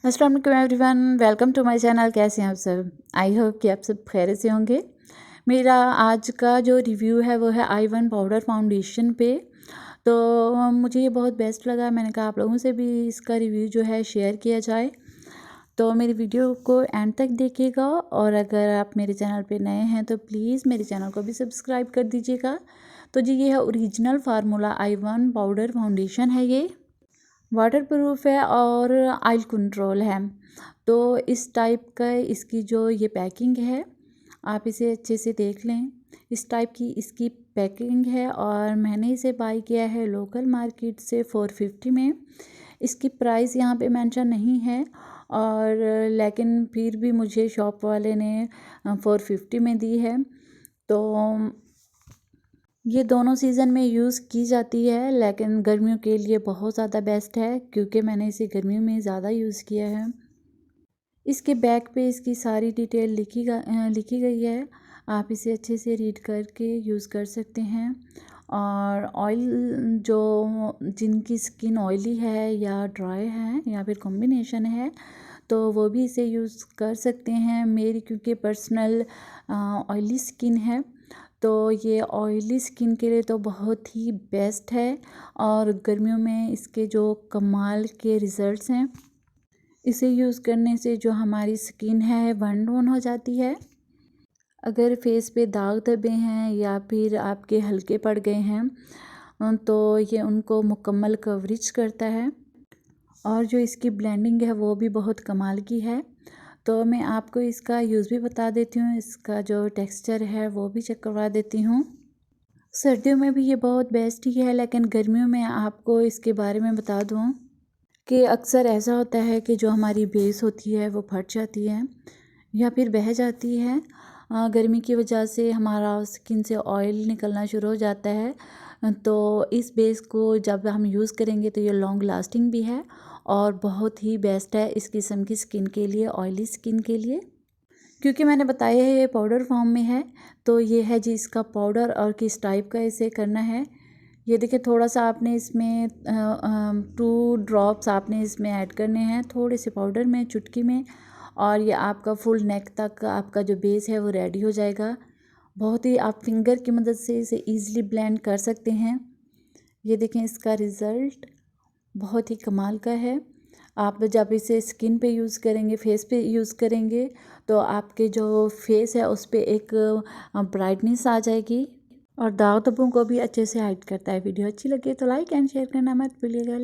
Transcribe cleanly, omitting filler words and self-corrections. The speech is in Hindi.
अस्सलाम वालेकुम everyone, welcome to my channel. कैसे हैं आप सब? आई होप कि आप सब खैरियत से होंगे। मेरा आज का जो रिव्यू है वो है I1 पाउडर फाउंडेशन पे। तो मुझे ये बहुत बेस्ट लगा, मैंने कहा आप लोगों से भी इसका रिव्यू जो है शेयर किया जाए। तो मेरी वीडियो को एंड तक देखिएगा, और अगर आप मेरे चैनल पे नए हैं तो प्लीज़ मेरे चैनल को भी सब्सक्राइब कर दीजिएगा। तो जी, ये है original formula I1 powder foundation है। ये वाटर प्रूफ है और ऑयल कंट्रोल है। तो इस टाइप का इसकी जो ये पैकिंग है, आप इसे अच्छे से देख लें। इस टाइप की इसकी पैकिंग है और मैंने इसे बाई किया है लोकल मार्केट से 450 में। इसकी प्राइस यहाँ पे मेंशन नहीं है, और लेकिन फिर भी मुझे शॉप वाले ने 450 में दी है। तो ये दोनों सीज़न में यूज़ की जाती है, लेकिन गर्मियों के लिए बहुत ज़्यादा बेस्ट है क्योंकि मैंने इसे गर्मियों में ज़्यादा यूज़ किया है। इसके बैक पे इसकी सारी डिटेल लिखी गई है। आप इसे अच्छे से रीड करके यूज़ कर सकते हैं। और ऑयल जो जिनकी स्किन ऑयली है या ड्राई है या फिर कॉम्बिनेशन है, तो वो भी इसे यूज़ कर सकते हैं। मेरी क्योंकि पर्सनल ऑयली स्किन है, तो ये ऑयली स्किन के लिए तो बहुत ही बेस्ट है। और गर्मियों में इसके जो कमाल के रिज़ल्ट्स हैं, इसे यूज़ करने से जो हमारी स्किन है वन टोन हो जाती है। अगर फेस पे दाग धब्बे हैं या फिर आपके हल्के पड़ गए हैं, तो ये उनको मुकम्मल कवरेज करता है। और जो इसकी ब्लेंडिंग है वो भी बहुत कमाल की है। तो मैं आपको इसका यूज़ भी बता देती हूँ, इसका जो टेक्सचर है वो भी चेक करवा देती हूँ। सर्दियों में भी ये बहुत बेस्ट ही है, लेकिन गर्मियों में आपको इसके बारे में बता दूँ कि अक्सर ऐसा होता है कि जो हमारी बेस होती है वो फट जाती है या फिर बह जाती है। गर्मी की वजह से हमारा स्किन से ऑयल निकलना शुरू हो जाता है। तो इस बेस को जब हम यूज़ करेंगे तो ये लॉन्ग लास्टिंग भी है और बहुत ही बेस्ट है इस किस्म की स्किन के लिए, ऑयली स्किन के लिए। क्योंकि मैंने बताया है ये पाउडर फॉर्म में है, तो ये है जी इसका पाउडर, और किस टाइप का इसे करना है। ये देखिए, थोड़ा सा आपने इसमें 2 ड्रॉप्स आपने इसमें ऐड करने हैं थोड़े से पाउडर में, चुटकी में, और ये आपका फुल नेक तक आपका जो बेस है वो रेडी हो जाएगा। बहुत ही आप फिंगर की मदद से इसे ईज़िली ब्लेंड कर सकते हैं। ये देखें, इसका रिज़ल्ट बहुत ही कमाल का है। आप जब इसे स्किन पे यूज़ करेंगे, फेस पे यूज़ करेंगे, तो आपके जो फेस है उस पे एक ब्राइटनेस आ जाएगी और दाग धब्बों को भी अच्छे से हाइड करता है। वीडियो अच्छी लगी तो लाइक एंड शेयर करना मत भूलिएगा।